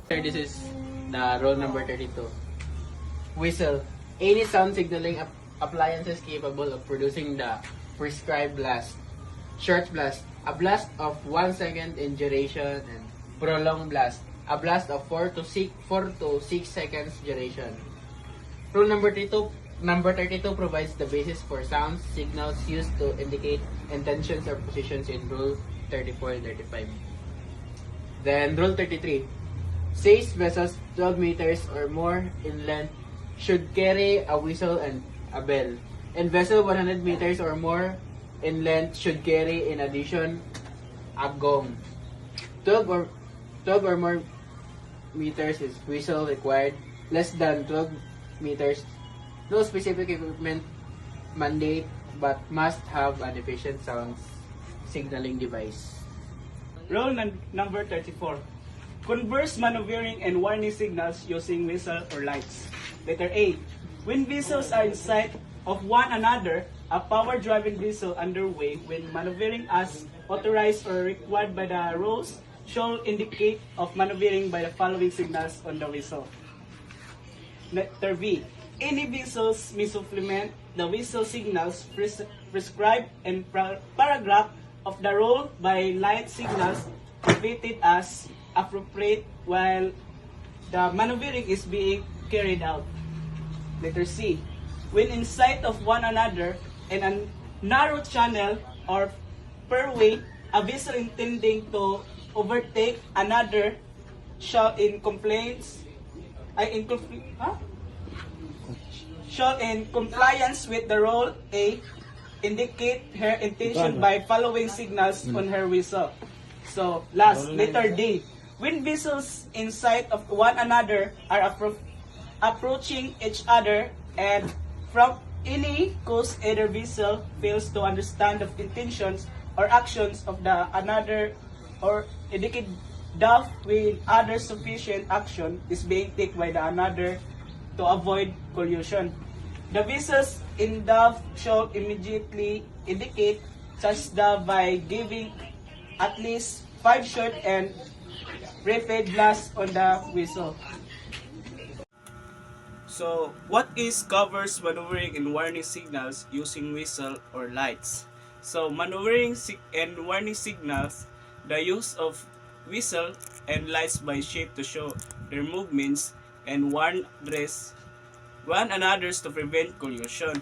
Sir, this is the rule number 32. Whistle. Any sound signaling appliances capable of producing the prescribed blast. Short blast. A blast of 1 second in duration, and prolonged blast. A blast of 4 to 6 seconds duration. Rule number 32 provides the basis for sound signals used to indicate intentions or positions in Rule 34 and 35. Then Rule 33 says vessels 12 meters or more in length should carry a whistle and a bell. And vessel 100 meters or more in length should carry in addition a gong. 12 or more meters is whistle required. Less than 12 meters, no specific equipment mandate but must have an efficient sound signaling device. Rule number 34. Converse maneuvering and warning signals using whistle or lights. Letter A. When vessels are in sight of one another, a power-driven vessel underway when maneuvering as authorized or required by the rules shall indicate of maneuvering by the following signals on the whistle. Letter B. Any vessels may supplement the whistle signals prescribed in paragraph of the rule by light signals repeated as appropriate while the maneuvering is being carried out. Letter C. When in sight of one another in a narrow channel or fairway, a vessel intending to overtake another shall in compliance with the rule A indicate her intention by following signals on her whistle. So, last, letter D. When vessels in sight of one another are approaching each other and from any cause either vessel fails to understand the intentions or actions of the another or indicate that with other sufficient action is being taken by the another to avoid collision. The vessels in doubt shall immediately indicate such that by giving at least 5 short and rapid blasts on the whistle. So, what is covers maneuvering and warning signals using whistle or lights? So, maneuvering and warning signals, the use of whistle and lights by shape to show their movements and warn one another's to prevent collision.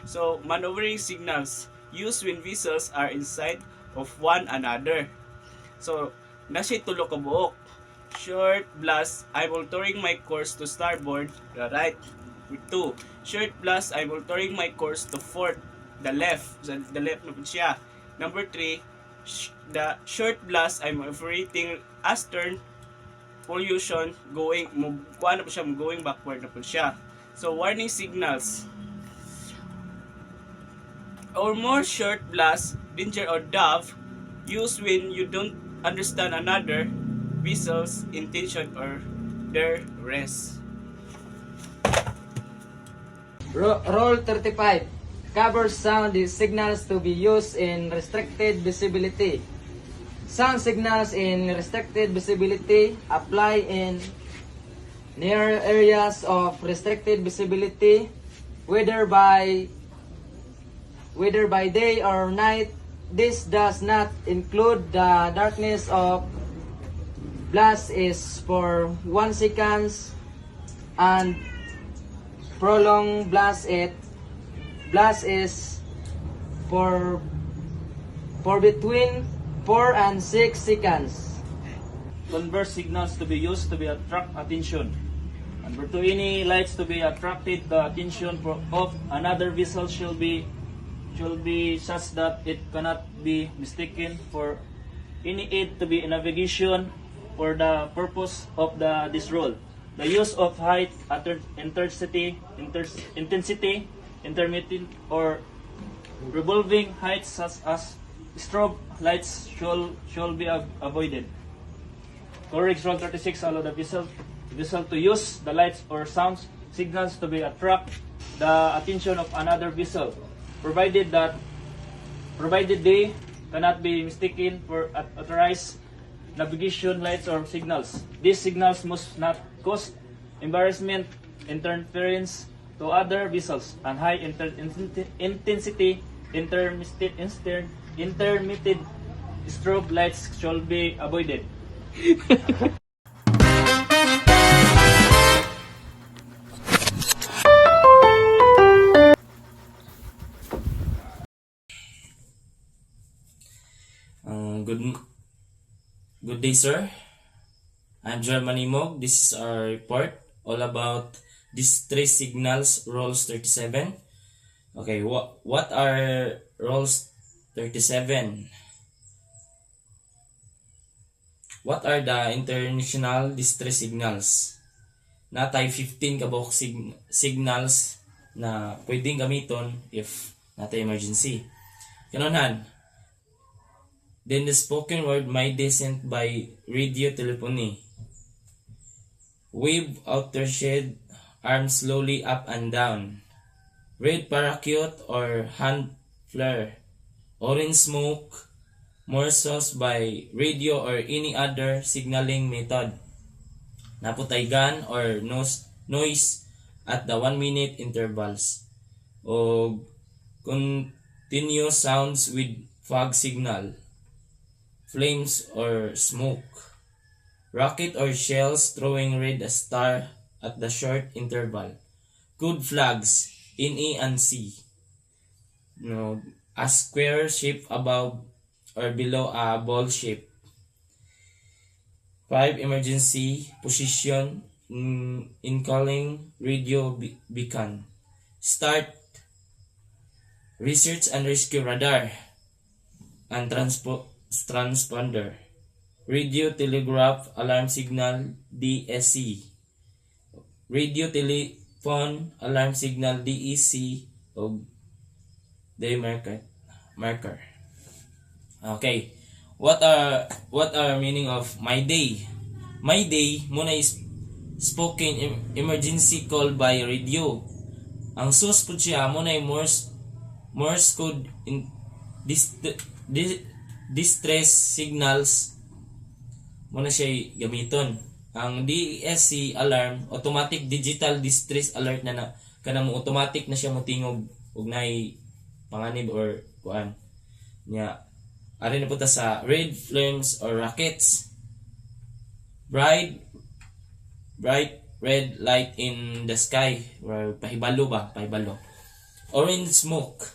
So, maneuvering signals used when vessels are in sight of one another. So, nasa tulo ka buok. Short blast, I'm altering my course to starboard, the right. 2. Short blast, I'm altering my course to port, the left. So, the left na po siya. Number 3, the short blast, I'm operating astern pollution, going backward na po siya. So, warning signals. Or more short blast, danger or dove, used when you don't understand another vessel's intention or their rest. Rule 35 covers sound signals to be used in restricted visibility. Sound signals in restricted visibility apply in near areas of restricted visibility, whether by day or night. This does not include the darkness of blast is for 1 second and prolonged blast is for between 4 and 6 seconds. Converse signals to be used to be attract attention. Number 2, any lights to be attracted the attention of another vessel should be such that it cannot be mistaken for any aid to be in navigation for the purpose of this rule. The use of height, intensity, intermittent, or revolving heights such as strobe lights should be avoided. Correct Rule 36 allow the vessel to use the lights or sound signals to be attract the attention of another vessel, provided they cannot be mistaken for authorized navigation lights or signals. These signals must not cause embarrassment, interference to other vessels, and high intensity intermittent strobe lights should be avoided. Good day, sir. I'm Joel Manimog. This is our report all about distress signals rules 37. Okay, what are rules 37? What are the international distress signals? Natay 15 kabok signals na pwedeng gamiton if natay emergency. Kanunhan, then the spoken word may descend by radio telephony. Wave outer shed, arms slowly up and down. Red parachute or hand flare. Orange smoke, morsels by radio or any other signaling method. Naputay gun or noise at the 1 minute intervals. O continuous sounds with fog signal. Flames or smoke. Rocket or shells throwing red star at the short interval. Code flags in A and C. A square shape above or below a ball shape. 5. Emergency position in calling radio beacon. Start research and rescue radar and transponder. Radio telegraph alarm signal DSC. Radio telephone alarm signal DEC o day marker. Okay. What are meaning of my day? My day muna is spoken emergency call by radio. Ang source po siya muna ay Morse code in distress signals muna siya gamiton. Ang DESC alarm, automatic digital distress alert na kanang automatic na siya motingog ug nay panganib or kuan nya. Ari na punta sa red flames or rockets. Bright red light in the sky or pahibalo. Orange smoke,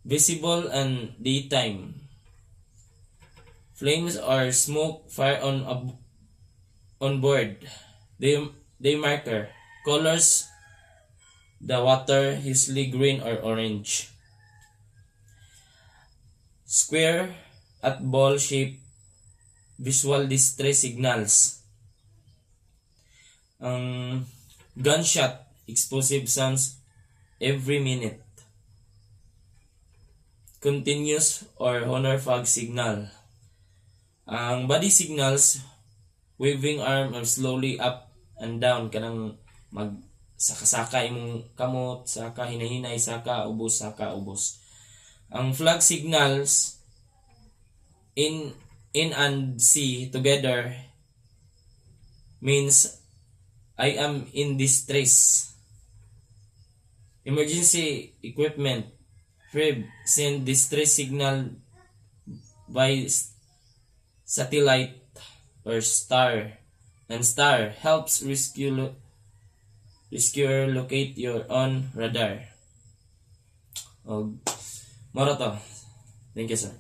visible and daytime. Flames or smoke fire on board. Day marker. Colors the water hazy green or orange. Square at ball shape visual distress signals. Gunshot explosive sounds every minute. Continuous or honor fog signal. Ang body signals, waving arm or slowly up and down kanang mag saka-saka imong kamot, saka hinahinay, saka ubos. Ang flag signals in and C together means I am in distress. Emergency equipment FRIB send distress signal by satellite or star, and star helps rescuer locate your own radar. Moro to. Thank you, sir.